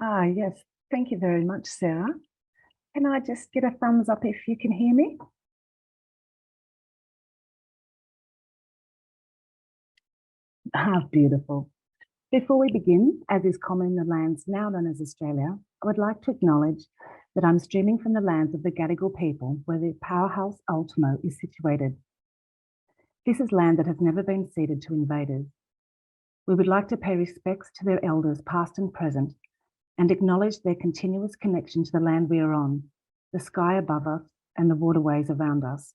Yes, thank you very much, Sarah. Can I just get a thumbs up if you can hear me? Beautiful. Before we begin, as is common in the lands now known as Australia, I would like to acknowledge that I'm streaming from the lands of the Gadigal people, where the Powerhouse Ultimo is situated. This is land that has never been ceded to invaders. We would like to pay respects to their elders, past and present, and acknowledge their continuous connection to the land we are on, the sky above us, and the waterways around us.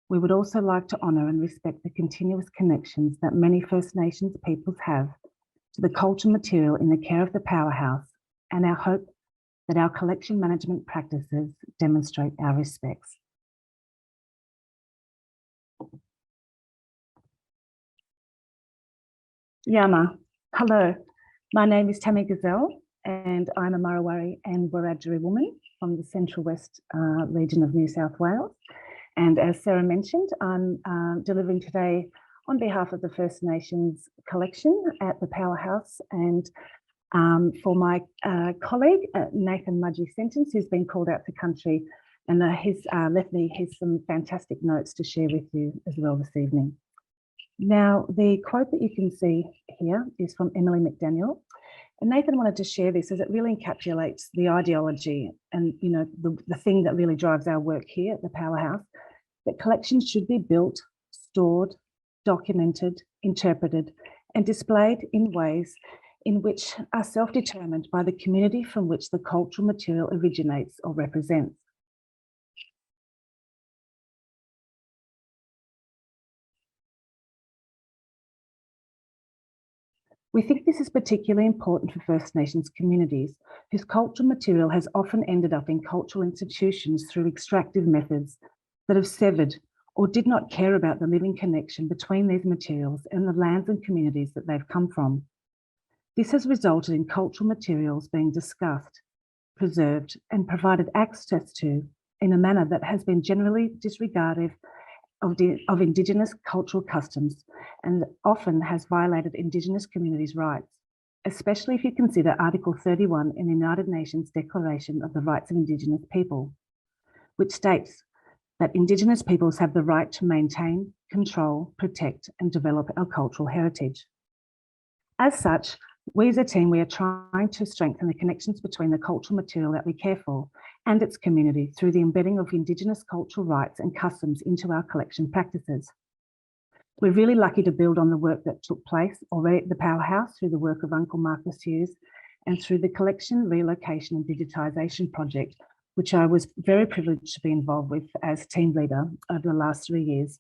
We would also like to honour and respect the continuous connections that many First Nations peoples have to the cultural material in the care of the Powerhouse, and our hope that our collection management practices demonstrate our respects. Yama, hello. My name is Tammi Gissell, and I'm a Murrawari and Wiradjuri woman from the Central West region of New South Wales. And as Sarah mentioned, I'm delivering today on behalf of the First Nations collection at the Powerhouse, and for my colleague, Nathan Mudyi Sentance, who's been called out to country, and he's left me some fantastic notes to share with you as well this evening. Now, the quote that you can see here is from Emily McDaniel. And Nathan wanted to share this as it really encapsulates the ideology and, you know, the thing that really drives our work here at the Powerhouse, that collections should be built, stored, documented, interpreted, and displayed in ways in which are self-determined by the community from which the cultural material originates or represents. We think this is particularly important for First Nations communities, whose cultural material has often ended up in cultural institutions through extractive methods that have severed or did not care about the living connection between these materials and the lands and communities that they've come from. This has resulted in cultural materials being discussed, preserved, and provided access to in a manner that has been generally disregarded of Indigenous cultural customs and often has violated Indigenous communities' rights, especially if you consider Article 31 in the United Nations Declaration of the Rights of Indigenous People, which states that Indigenous peoples have the right to maintain, control, protect, and develop our cultural heritage. As such, we as a team, we are trying to strengthen the connections between the cultural material that we care for and its community through the embedding of Indigenous cultural rights and customs into our collection practices. We're really lucky to build on the work that took place already at the Powerhouse through the work of Uncle Marcus Hughes and through the collection, relocation and digitisation project, which I was very privileged to be involved with as team leader over the last 3 years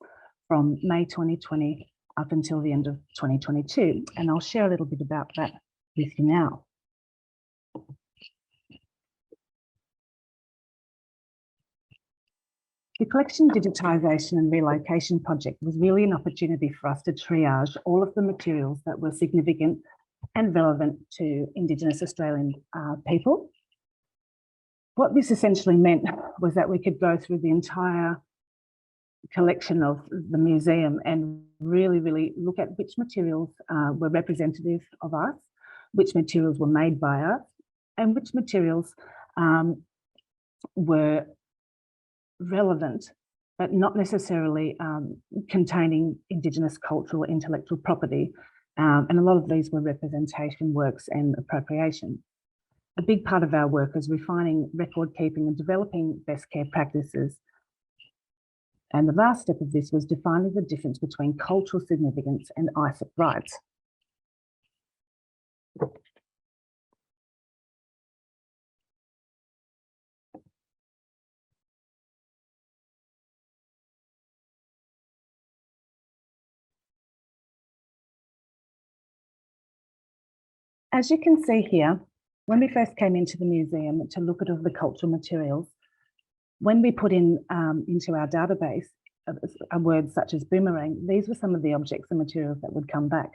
from May 2020 up until the end of 2022. And I'll share a little bit about that with you now. The collection digitisation and relocation project was really an opportunity for us to triage all of the materials that were significant and relevant to Indigenous Australian people. What this essentially meant was that we could go through the entire collection of the museum and really look at which materials were representative of us, which materials were made by us, and which materials were relevant, but not necessarily containing Indigenous cultural intellectual property. And a lot of these were representation works and appropriation. A big part of our work is refining record keeping and developing best care practices. And the last step of this was defining the difference between cultural significance and ISIP rights. As you can see here, when we first came into the museum to look at all the cultural materials, when we put in into our database words such as boomerang, these were some of the objects and materials that would come back.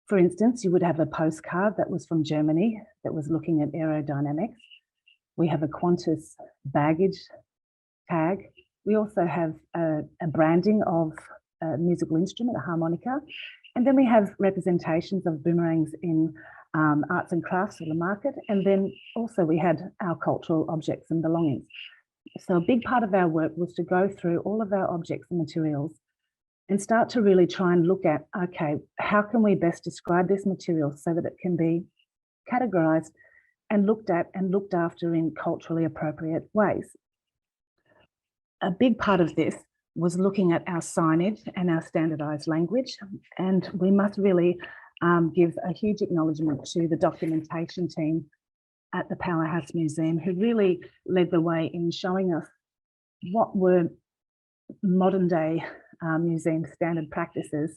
For instance, you would have a postcard that was from Germany that was looking at aerodynamics. We have a Qantas baggage tag. We also have a branding of a musical instrument, a harmonica. And then we have representations of boomerangs in arts and crafts for the market, and then also we had our cultural objects and belongings. So a big part of our work was to go through all of our objects and materials and start to really try and look at, okay, how can we best describe this material so that it can be categorised and looked at and looked after in culturally appropriate ways. A big part of this was looking at our signage and our standardised language, and we must really give a huge acknowledgement to the documentation team at the Powerhouse Museum, who really led the way in showing us what were modern day museum standard practices,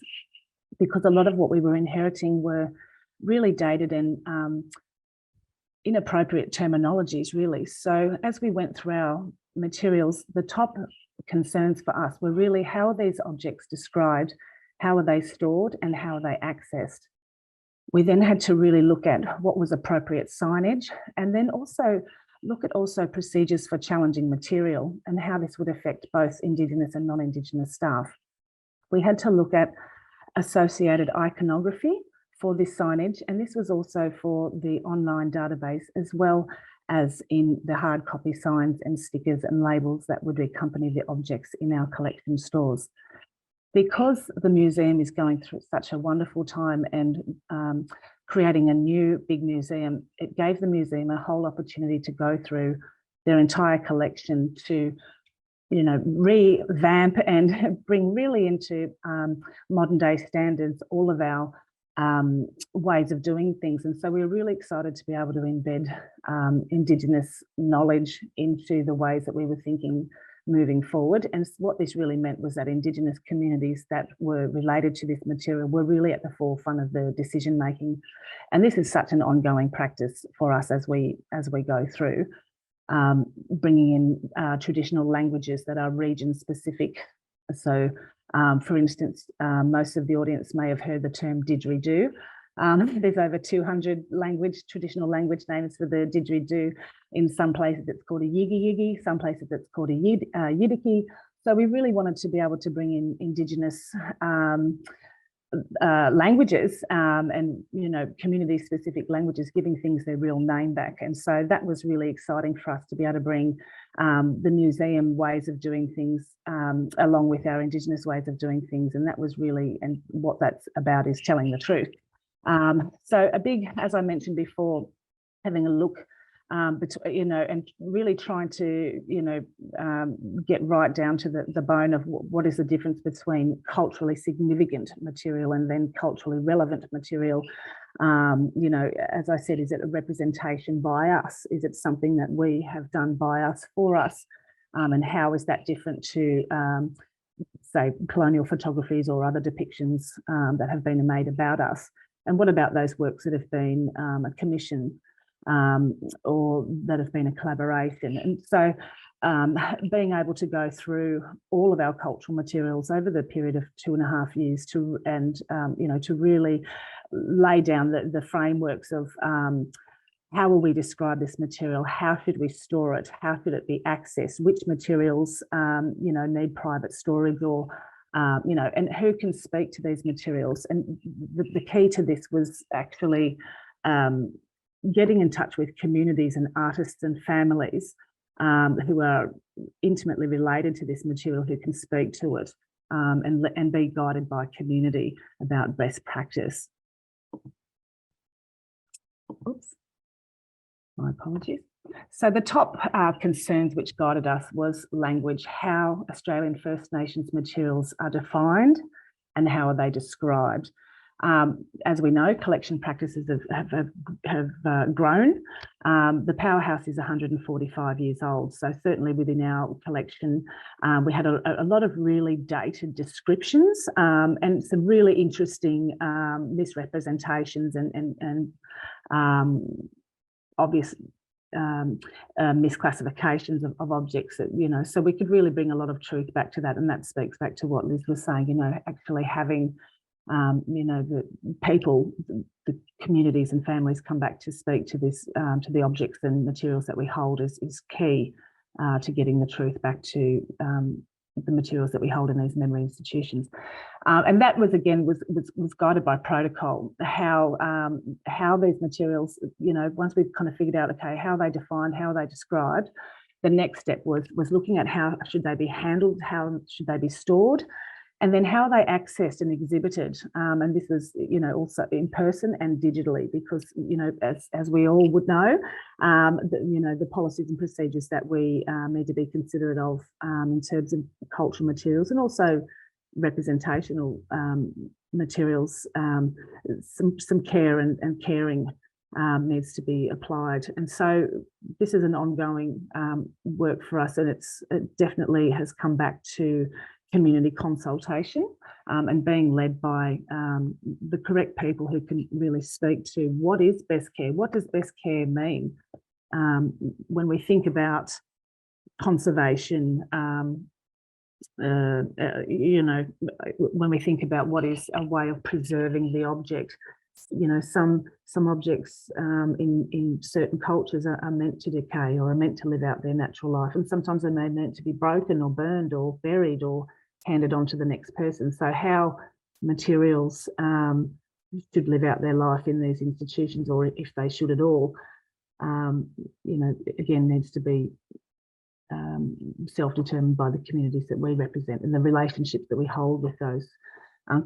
because a lot of what we were inheriting were really dated and inappropriate terminologies, really. So as we went through our materials, the top concerns for us were really, how are these objects described, how are they stored, and how are they accessed? We then had to really look at what was appropriate signage, and then also look at procedures for challenging material and how this would affect both Indigenous and non-Indigenous staff. We had to look at associated iconography for this signage, and this was also for the online database, as well as in the hard copy signs and stickers and labels that would accompany the objects in our collection stores. Because the museum is going through such a wonderful time and creating a new big museum, it gave the museum a whole opportunity to go through their entire collection to, you know, revamp and bring really into modern day standards all of our ways of doing things. And so we were really excited to be able to embed Indigenous knowledge into the ways that we were thinking moving forward. And what this really meant was that Indigenous communities that were related to this material were really at the forefront of the decision making. And this is such an ongoing practice for us as we go through, bringing in traditional languages that are region specific. So for instance, most of the audience may have heard the term didgeridoo. There's over 200 traditional language names for the didgeridoo. In some places it's called a yigi-yigi, some places it's called a yidiki. So we really wanted to be able to bring in Indigenous languages and, you know, community specific languages, giving things their real name back. And so that was really exciting for us to be able to bring the museum ways of doing things along with our Indigenous ways of doing things. And that was really, and what that's about is telling the truth. So a big, as I mentioned before, having a look, you know, and really trying to, you know, get right down to the bone of what is the difference between culturally significant material and then culturally relevant material. You know, as I said, is it a representation by us? Is it something that we have done by us, for us? And how is that different to, say, colonial photographies or other depictions that have been made about us? And what about those works that have been a commission or that have been a collaboration? And so being able to go through all of our cultural materials over the period of 2.5 years to really lay down the frameworks of how will we describe this material? How should we store it? How should it be accessed? Which materials, you know, need private storage, or you know, and who can speak to these materials? And the key to this was actually getting in touch with communities and artists and families who are intimately related to this material, who can speak to it and be guided by community about best practice. Oops, my apologies. So the top concerns which guided us was language, how Australian First Nations materials are defined and how are they described. As we know, collection practices have grown. The Powerhouse is 145 years old, so certainly within our collection, we had a lot of really dated descriptions and some really interesting misrepresentations and obvious misclassifications of objects that, you know, so we could really bring a lot of truth back to that. And that speaks back to what Liz was saying, you know, actually having you know, the people, the communities and families come back to speak to this, to the objects and materials that we hold is key to getting the truth back to the materials that we hold in these memory institutions. And that was, again, was guided by protocol, how these materials, you know, once we've kind of figured out, okay, how they defined, how they described, the next step was looking at how should they be handled, how should they be stored, and then how they accessed and exhibited. And this is, you know, also in person and digitally, because, you know, as we all would know, you know, the policies and procedures that we need to be considerate of in terms of cultural materials and also representational materials, some care and caring needs to be applied. And so this is an ongoing work for us, and it definitely has come back to community consultation and being led by the correct people who can really speak to what is best care, what does best care mean when we think about conservation, you know, when we think about what is a way of preserving the object. You know, some objects in certain cultures are meant to decay or are meant to live out their natural life, and sometimes they're meant to be broken or burned or buried or handed on to the next person. So how materials should live out their life in these institutions, or if they should at all, you know, again, needs to be self-determined by the communities that we represent and the relationships that we hold with those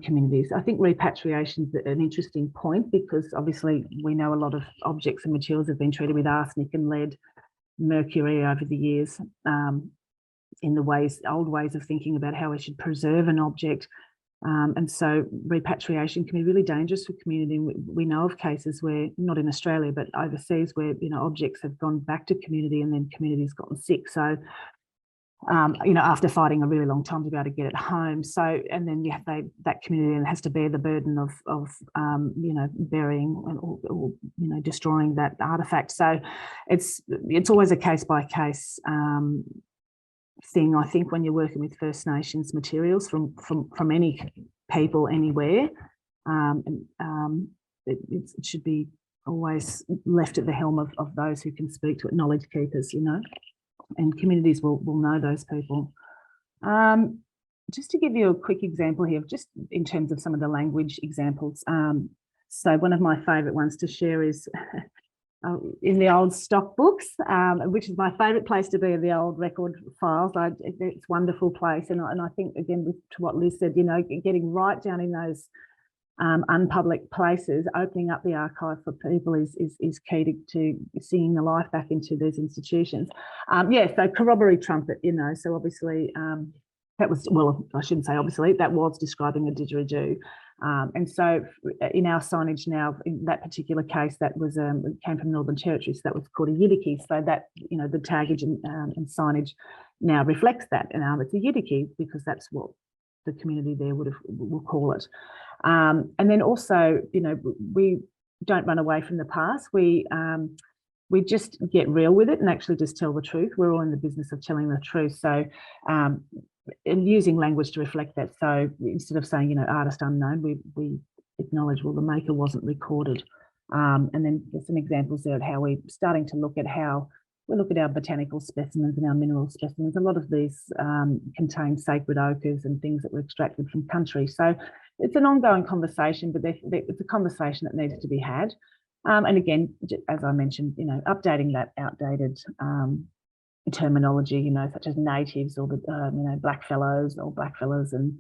communities. I think repatriation is an interesting point, because obviously we know a lot of objects and materials have been treated with arsenic and lead, mercury over the years, in the old ways of thinking about how we should preserve an object. And so repatriation can be really dangerous for community. We know of cases where, not in Australia, but overseas, where, you know, objects have gone back to community and then community's gotten sick. So you know, after fighting a really long time to be able to get it home. So, and then you have that community has to bear the burden of you know, burying or you know, destroying that artifact. So it's always a case by case thing, I think, when you're working with First Nations materials from any people anywhere. It should be always left at the helm of those who can speak to it, knowledge keepers, you know. And communities will know those people. Just to give you a quick example here, just in terms of some of the language examples. So one of my favourite ones to share is in the old stock books, which is my favourite place to be, in the old record files. It's a wonderful place. And I think, again, to what Liz said, you know, getting right down in those unpublic places, opening up the archive for people is key to seeing the life back into these institutions. Yeah, so corroboree trumpet, you know, so obviously that was, well, I shouldn't say obviously, that was describing a didgeridoo. And so in our signage now, in that particular case, that was it came from Northern Territory, so that was called a yidaki. So that, you know, the taggage and signage now reflects that. And it's a yidaki because that's what the community there will call it. And then also, you know, we don't run away from the past. We just get real with it and actually just tell the truth. We're all in the business of telling the truth. So and using language to reflect that. So instead of saying, you know, artist unknown, we acknowledge, well, the maker wasn't recorded. And then there's some examples there of how we're starting to look at how we look at our botanical specimens and our mineral specimens. A lot of these contain sacred ochres and things that were extracted from country. So it's an ongoing conversation, but it's a conversation that needs to be had. And again, as I mentioned, you know, updating that outdated terminology, you know, such as natives or the, you know, blackfellows or blackfellas and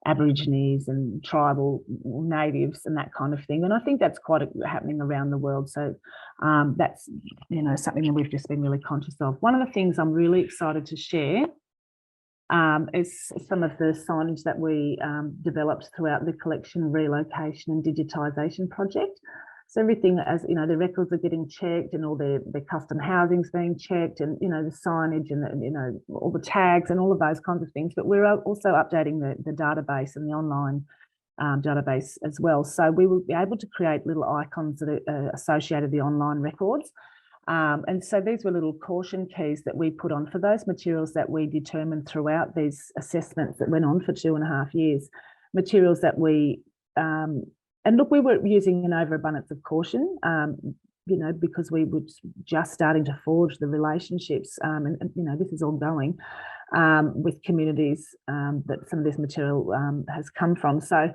Aborigines and tribal natives and that kind of thing. And I think that's quite happening around the world. So that's, you know, something that we've just been really conscious of. One of the things I'm really excited to share is some of the signage that we developed throughout the collection relocation and digitisation project. So everything, as you know, the records are getting checked and all the custom housing's being checked, and, you know, the signage and the, you know, all the tags and all of those kinds of things. But we're also updating the database and the online database as well. So we will be able to create little icons that are associated with the online records. And so these were little caution keys that we put on for those materials that we determined throughout these assessments that went on for 2.5 years, materials that we and look, we were using an overabundance of caution, you know, because we were just starting to forge the relationships, and you know, this is ongoing. with communities that some of this material has come from. So,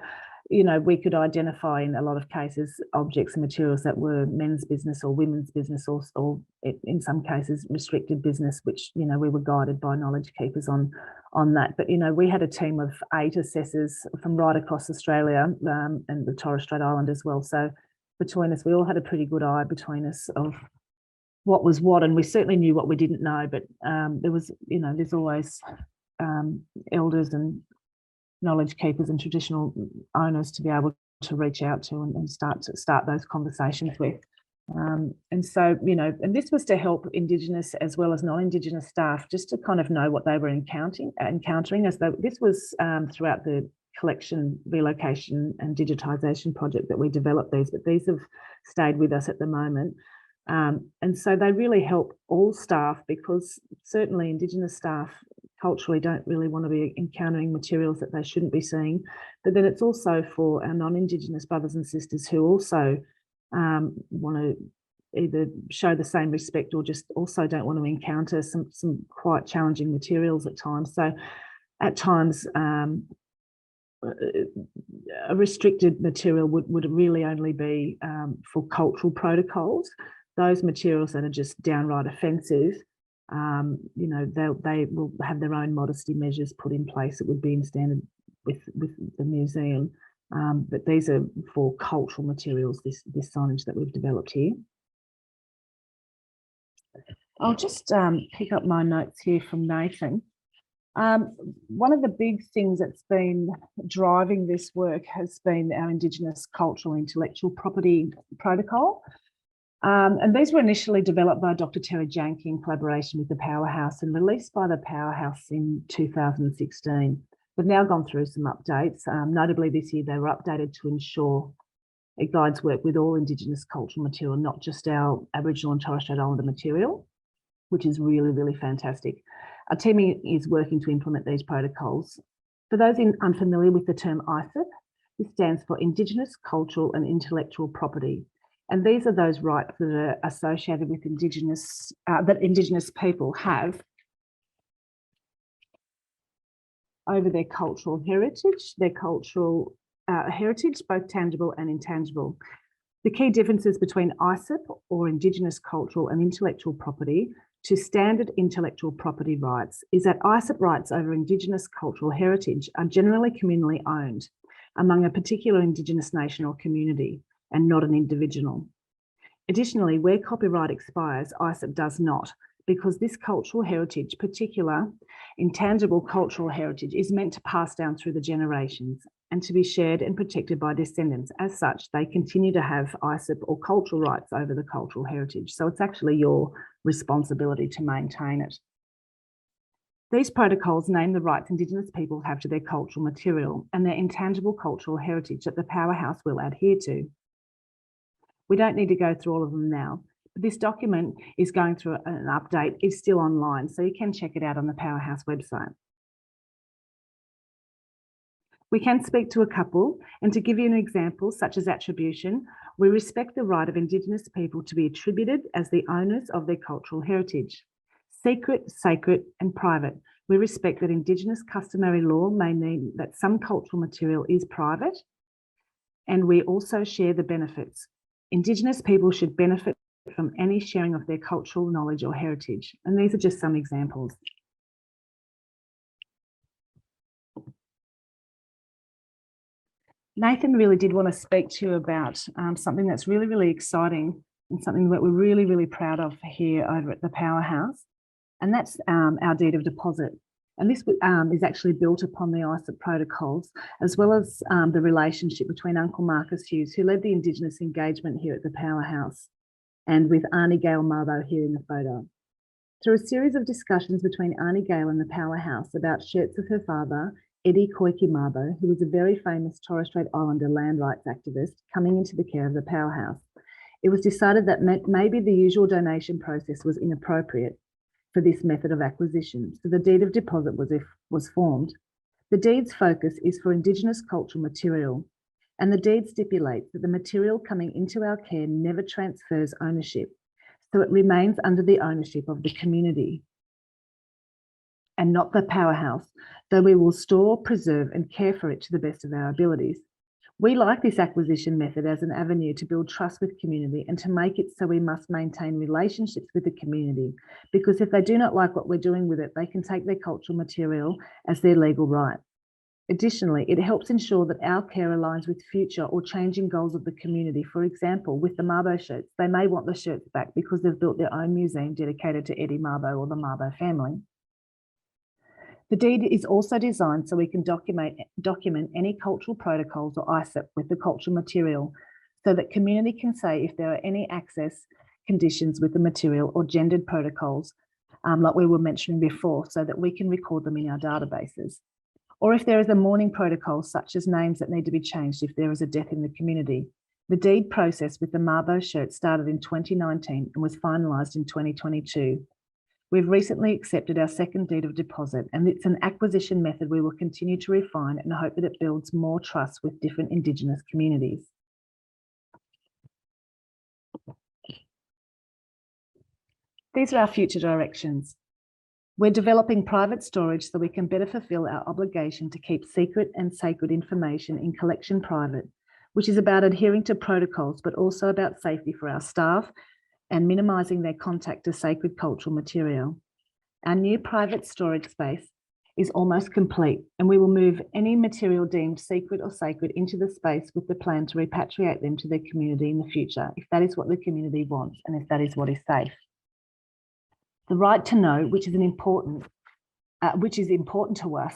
you know, we could identify in a lot of cases objects and materials that were men's business or women's business, or in some cases restricted business, which, you know, we were guided by knowledge keepers on that. But, you know, we had a team of 8 assessors from right across Australia and the Torres Strait Island as well. So between us, we all had a pretty good eye between us of what was what, and we certainly knew what we didn't know. But there was, you know, there's always elders and knowledge keepers and traditional owners to be able to reach out to and start those conversations with. And so, you know, and this was to help Indigenous as well as non-Indigenous staff just to kind of know what they were encountering, as though this was throughout the collection, relocation and digitisation project that we developed these, but these have stayed with us at the moment. And so they really help all staff, because certainly Indigenous staff culturally don't really want to be encountering materials that they shouldn't be seeing. But then it's also for our non-Indigenous brothers and sisters who also want to either show the same respect or just also don't want to encounter some quite challenging materials at times. So at times a restricted material would really only be for cultural protocols. Those materials that are just downright offensive, you know, they will have their own modesty measures put in place that would be in standard with the museum. But these are for cultural materials, this signage that we've developed here. I'll just pick up my notes here from Nathan. One of the big things that's been driving this work has been our Indigenous cultural intellectual property protocol. And these were initially developed by Dr. Terry Janke in collaboration with the Powerhouse and released by the Powerhouse in 2016. They've now gone through some updates. Notably this year, they were updated to ensure it guides work with all Indigenous cultural material, not just our Aboriginal and Torres Strait Islander material, which is really, really fantastic. Our team is working to implement these protocols. For those unfamiliar with the term ISIP, this stands for Indigenous Cultural and Intellectual Property. And these are those rights that are associated with Indigenous, that Indigenous people have over their cultural heritage, both tangible and intangible. The key differences between ISIP, or Indigenous Cultural and Intellectual Property, to standard intellectual property rights is that ISIP rights over Indigenous cultural heritage are generally communally owned among a particular Indigenous nation or community, and not an individual. Additionally, where copyright expires, ISIP does not, because this cultural heritage, particular intangible cultural heritage, is meant to pass down through the generations and to be shared and protected by descendants. As such, they continue to have ISIP or cultural rights over the cultural heritage. So it's actually your responsibility to maintain it. These protocols name the rights Indigenous people have to their cultural material and their intangible cultural heritage that the Powerhouse will adhere to. We don't need to go through all of them now, but this document is going through an update. It's still online, so you can check it out on the Powerhouse website. We can speak to a couple, and to give you an example, such as attribution, we respect the right of Indigenous people to be attributed as the owners of their cultural heritage. Secret, sacred, and private. We respect that Indigenous customary law may mean that some cultural material is private, and we also share the benefits. Indigenous people should benefit from any sharing of their cultural knowledge or heritage. And these are just some examples. Nathan really did want to speak to you about something that's really, really exciting and something that we're really, really proud of here over at the Powerhouse. And that's our deed of deposit. And this is actually built upon the ISIP protocols, as well as the relationship between Uncle Marcus Hughes, who led the Indigenous engagement here at the Powerhouse, and with Arnie Gale Marbo here in the photo. Through a series of discussions between Arnie Gale and the Powerhouse about shirts of her father, Eddie Koiki Marbo, who was a very famous Torres Strait Islander land rights activist, coming into the care of the Powerhouse, it was decided that maybe the usual donation process was inappropriate for this method of acquisition, so the deed of deposit was formed. The deed's focus is for Indigenous cultural material, and the deed stipulates that the material coming into our care never transfers ownership, so it remains under the ownership of the community. and not the powerhouse, though we will store, preserve, and care for it to the best of our abilities. We like this acquisition method as an avenue to build trust with community and to make it so we must maintain relationships with the community, because if they do not like what we're doing with it, they can take their cultural material as their legal right. Additionally, it helps ensure that our care aligns with future or changing goals of the community. For example, with the Mabo shirts, they may want the shirts back because they've built their own museum dedicated to Eddie Mabo or the Mabo family. The deed is also designed so we can document any cultural protocols or ISIP with the cultural material, so that community can say if there are any access conditions with the material or gendered protocols, like we were mentioning before, so that we can record them in our databases. Or if there is a mourning protocol, such as names that need to be changed if there is a death in the community. The deed process with the Mabo shirt started in 2019 and was finalised in 2022. We've recently accepted our second deed of deposit, and it's an acquisition method we will continue to refine and hope that it builds more trust with different Indigenous communities. These are our future directions. We're developing private storage so we can better fulfill our obligation to keep secret and sacred information in collection private, which is about adhering to protocols, but also about safety for our staff and minimising their contact to sacred cultural material. Our new private storage space is almost complete, and we will move any material deemed secret or sacred into the space with the plan to repatriate them to their community in the future, if that is what the community wants and if that is what is safe. The right to know, which is important to us,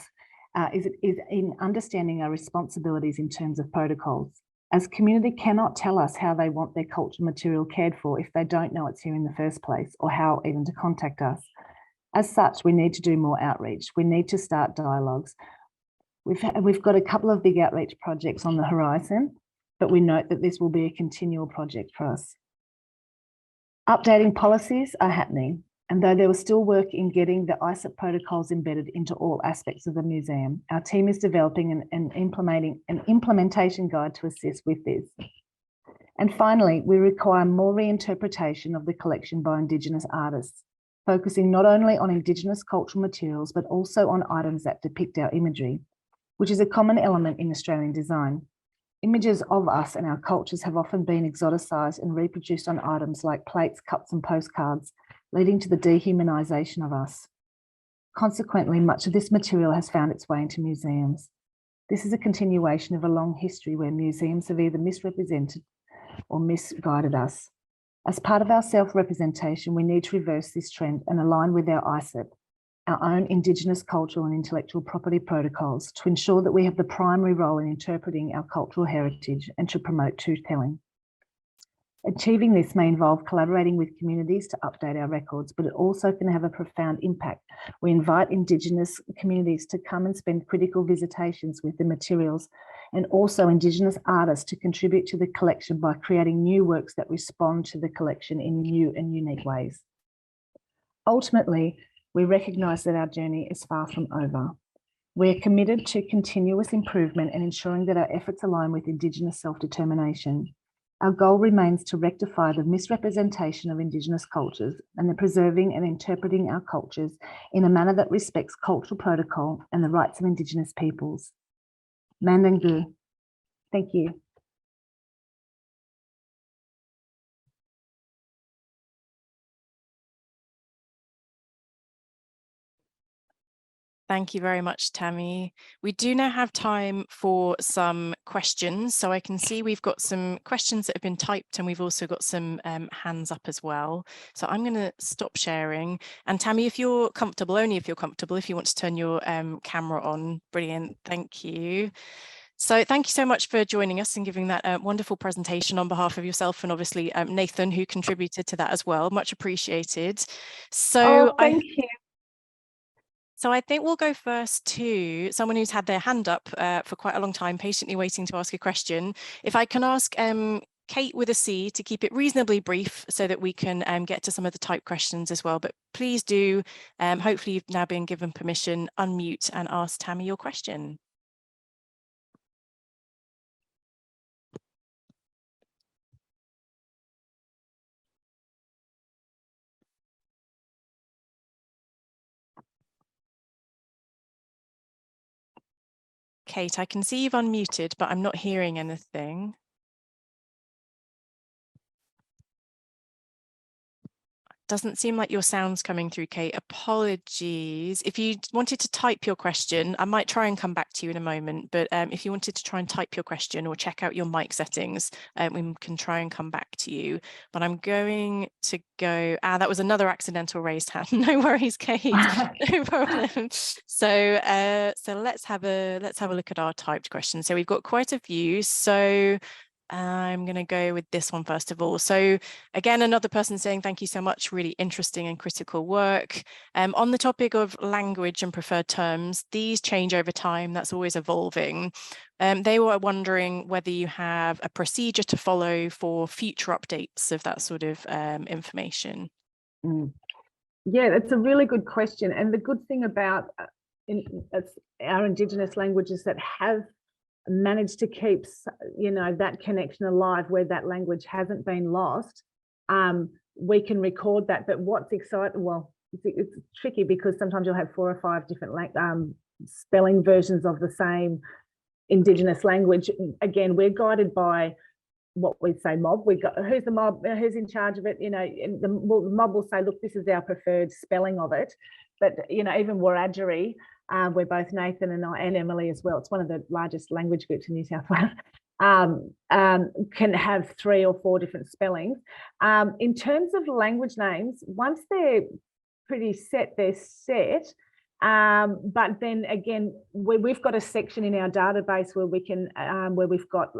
is in understanding our responsibilities in terms of protocols. As community cannot tell us how they want their cultural material cared for if they don't know it's here in the first place, or how even to contact us. As such, we need to do more outreach. We need to start dialogues. We've got a couple of big outreach projects on the horizon, but we note that this will be a continual project for us. Updating policies are happening. And though there was still work in getting the ISIP protocols embedded into all aspects of the museum, our team is developing and implementing an implementation guide to assist with this. And finally, we require more reinterpretation of the collection by Indigenous artists, focusing not only on Indigenous cultural materials, but also on items that depict our imagery, which is a common element in Australian design. Images of us and our cultures have often been exoticised and reproduced on items like plates, cups, and postcards, leading to the dehumanisation of us. Consequently, much of this material has found its way into museums. This is a continuation of a long history where museums have either misrepresented or misguided us. As part of our self-representation, we need to reverse this trend and align with our ISIP, our own Indigenous cultural and intellectual property protocols, to ensure that we have the primary role in interpreting our cultural heritage and to promote truth-telling. Achieving this may involve collaborating with communities to update our records, but it also can have a profound impact. We invite Indigenous communities to come and spend critical visitations with the materials, and also Indigenous artists to contribute to the collection by creating new works that respond to the collection in new and unique ways. Ultimately, we recognise that our journey is far from over. We are committed to continuous improvement and ensuring that our efforts align with Indigenous self-determination. Our goal remains to rectify the misrepresentation of Indigenous cultures and the preserving and interpreting our cultures in a manner that respects cultural protocol and the rights of Indigenous peoples. Mandangu. Thank you. Thank you very much, Tammi. We do now have time for some questions. So I can see we've got some questions that have been typed, and we've also got some hands up as well. So I'm going to stop sharing. And Tammi, if you're comfortable, only if you're comfortable, if you want to turn your camera on, brilliant. Thank you. So thank you so much for joining us and giving that wonderful presentation on behalf of yourself and obviously Nathan, who contributed to that as well. Much appreciated. So thank you. So I think we'll go first to someone who's had their hand up for quite a long time, patiently waiting to ask a question. If I can ask Kate with a C to keep it reasonably brief so that we can get to some of the type questions as well. But please do, hopefully you've now been given permission, unmute and ask Tammi your question. Kate, I can see you've unmuted, but I'm not hearing anything. Doesn't seem like your sound's coming through, Kate. Apologies. If you wanted to type your question, I might try and come back to you in a moment, but if you wanted to try and type your question or check out your mic settings, we can try and come back to you. But I'm going to go, that was another accidental raised hand. No worries, Kate, no problem. So let's have a look at our typed questions. So we've got quite a few. So I'm going to go with this one first of all. So again, another person saying, thank you so much, really interesting and critical work. On the topic of language and preferred terms, these change over time, that's always evolving. They were wondering whether you have a procedure to follow for future updates of that sort of information. Yeah, that's a really good question. And the good thing about our Indigenous languages that have managed to keep, you know, that connection alive where that language hasn't been lost, we can record that. But what's exciting, well, it's tricky because sometimes you'll have 4 or 5 different spelling versions of the same Indigenous language. Again, we're guided by what we say mob. We got who's the mob, who's in charge of it, you know, and the mob will say, look, this is our preferred spelling of it. But, you know, even Wiradjuri, we're both Nathan and Emily as well. It's one of the largest language groups in New South Wales. Can have 3 or 4 different spellings. In terms of language names, once they're pretty set, they're set. But then again, we've got a section in our database where we can, where we've got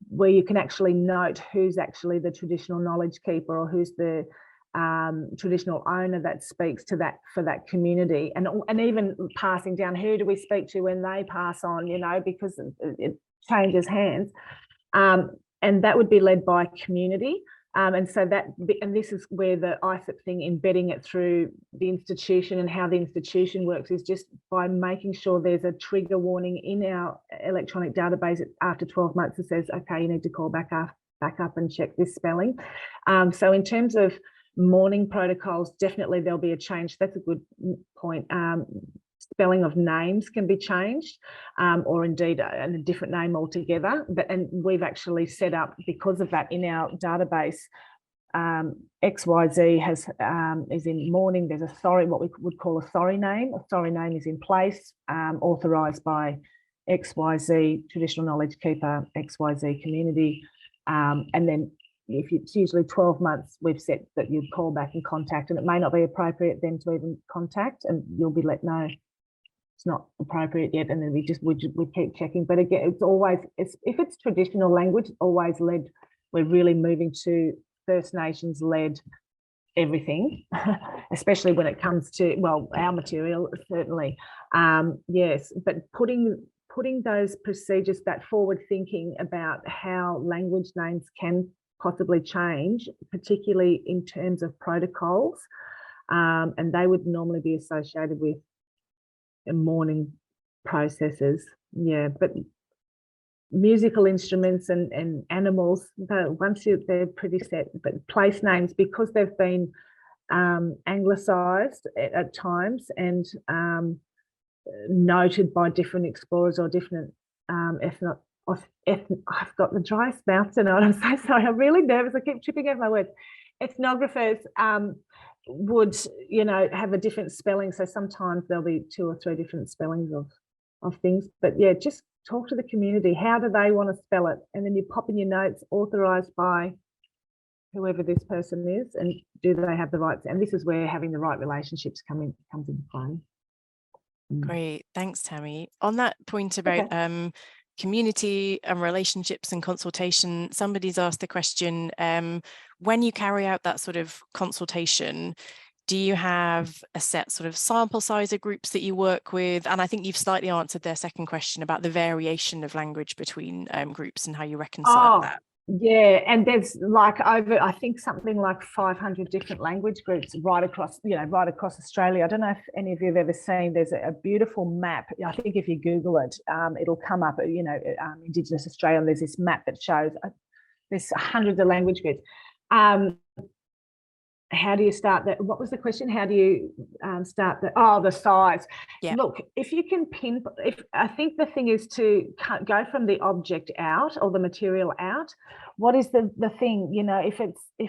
where you can actually note who's actually the traditional knowledge keeper or who's the traditional owner that speaks to that for that community, and even passing down who do we speak to when they pass on, you know, because it changes hands, and that would be led by community, and so that, and this is where the ISIP thing, embedding it through the institution and how the institution works, is just by making sure there's a trigger warning in our electronic database after 12 months that says, okay, you need to call back up and check this spelling. So in terms of mourning protocols, definitely there'll be a change. That's a good point. Spelling of names can be changed, or indeed a different name altogether. And we've actually set up, because of that, in our database, XYZ is in mourning. There's a sorry, what we would call a sorry name. A sorry name is in place, authorised by XYZ, traditional knowledge keeper, XYZ community, and then if it's usually 12 months, we've set that you'd call back and contact, and it may not be appropriate then to even contact, and you'll be let know it's not appropriate yet, and then we keep checking. But again, it's always, if it's traditional language, always led, we're really moving to First Nations led everything, especially when it comes to, well, our material certainly, yes, but putting those procedures, that forward thinking about how language names can possibly change, particularly in terms of protocols, and they would normally be associated with mourning processes. Yeah, but musical instruments and animals, once they're pretty set. But place names, because they've been anglicised at times and noted by different explorers or different I've got the driest mouth tonight. I'm so sorry. I'm really nervous. I keep tripping over my words. Ethnographers would, you know, have a different spelling. So sometimes there'll be 2 or 3 different spellings of things. But yeah, just talk to the community. How do they want to spell it? And then you pop in your notes, authorised by whoever this person is, and do they have the rights? And this is where having the right relationships comes into play. Great, thanks, Tammi. On that point about community and relationships and consultation, somebody's asked the question, when you carry out that sort of consultation, do you have a set sort of sample size of groups that you work with? And I think you've slightly answered their second question about the variation of language between groups and how you reconcile that. Yeah, and there's like over, I think something like 500 different language groups right across, you know, right across Australia. I don't know if any of you have ever seen, there's a beautiful map. I think if you Google it, it'll come up, you know, Indigenous Australia, and there's this map that shows there's hundreds of language groups. how do you start that? What was the question? How do you start the size? Yeah. Look, if you can I think the thing is to go from the object out or the material out. What is the thing? You know, if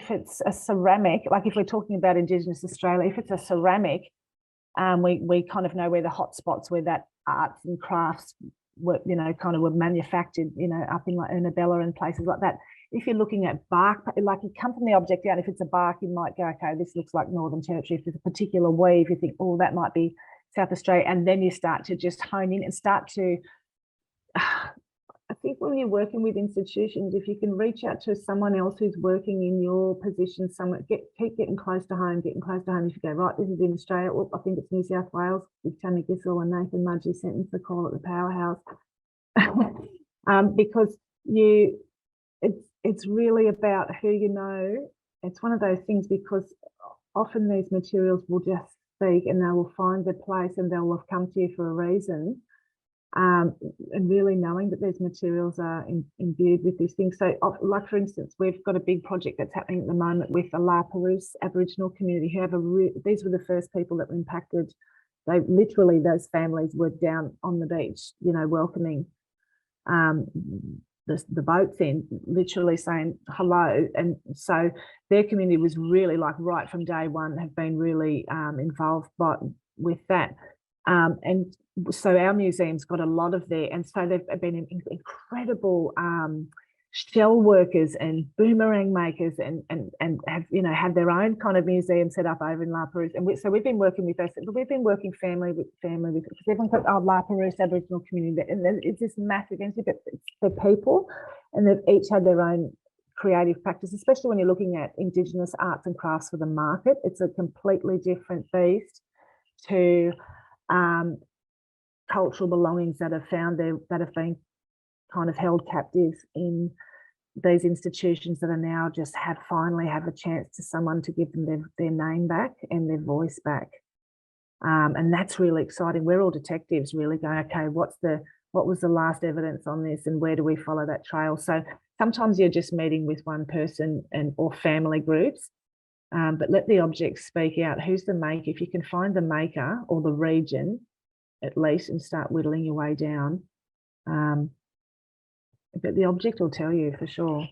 it's a ceramic, like if we're talking about Indigenous Australia, if it's a ceramic, we kind of know where the hot spots where that arts and crafts were, you know, kind of were manufactured, you know, up in like Ernabella and places like that. If you're looking at bark, like you come from the object out, if it's a bark, you might go, okay, this looks like Northern Territory. If it's a particular weave, you think, oh, that might be South Australia. And then you start to just hone in and start to, I think when you're working with institutions, if you can reach out to someone else who's working in your position somewhere, keep getting close to home, If you go, right, this is in Australia, well, I think it's New South Wales, with Tammi, Gissell and Nathan Mudyi Sentance, they call it the Powerhouse. Because it's really about who you know. It's one of those things because often these materials will just speak and they will find their place and they'll have come to you for a reason. And really knowing that these materials are imbued with these things. So like, for instance, we've got a big project that's happening at the moment with the La Perouse Aboriginal community who have these were the first people that were impacted. They literally, those families were down on the beach, you know, welcoming the boats in, literally saying hello. And so their community was really, like, right from day one, have been really involved with that. And so our museum's got a lot of there, and so they've been incredible shell workers and boomerang makers, and have, you know, have their own kind of museum set up over in La Perouse. And so we've been working with us. We've been working family with because everyone's got La Perouse Aboriginal community, and it's this massive entity, but it's the people, and they've each had their own creative practice, especially when you're looking at Indigenous arts and crafts for the market. It's a completely different beast to cultural belongings that have found that have been kind of held captive in these institutions that are now just finally have a chance to someone to give them their name back and their voice back. And that's really exciting. We're all detectives really going, okay, what was the last evidence on this and where do we follow that trail? So sometimes you're just meeting with one person or family groups, but let the objects speak out. Who's the maker? If you can find the maker or the region, at least, and start whittling your way down. But the object will tell you for sure.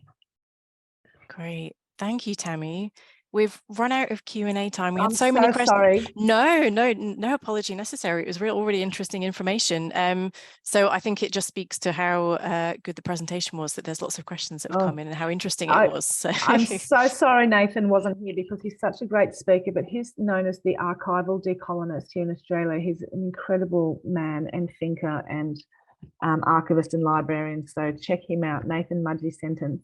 Great. Thank you, Tammi. We've run out of Q&A time. We had I'm so many questions. Sorry. No apology necessary. It was already interesting information. So I think it just speaks to how good the presentation was, that there's lots of questions that have come in and how interesting it was. So. I'm so sorry Nathan wasn't here because he's such a great speaker, but he's known as the archival decolonist here in Australia. He's an incredible man and thinker and archivist and librarian. So check him out, Nathan Mudyi Sentance.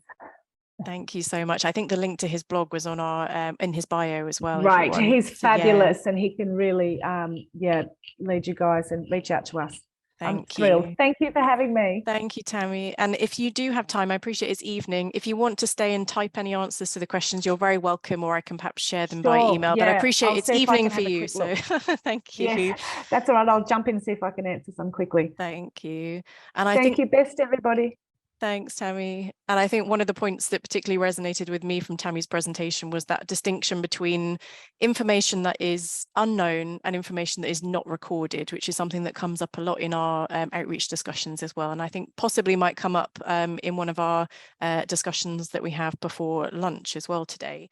Thank you so much. I think the link to his blog was on our in his bio as well. Right, he's fabulous, and he can really lead you guys and reach out to us. Thank you. Thank you for having me. Thank you, Tammi. And if you do have time, I appreciate it's evening. If you want to stay and type any answers to the questions, you're very welcome, or I can perhaps share them by email. But I appreciate it's evening for you. So thank you. Yes, that's all right. I'll jump in and see if I can answer some quickly. Thank you. And I think you best, everybody. Thanks, Tammi. And I think one of the points that particularly resonated with me from Tammi's presentation was that distinction between information that is unknown and information that is not recorded, which is something that comes up a lot in our outreach discussions as well. And I think possibly might come up in one of our discussions that we have before lunch as well today.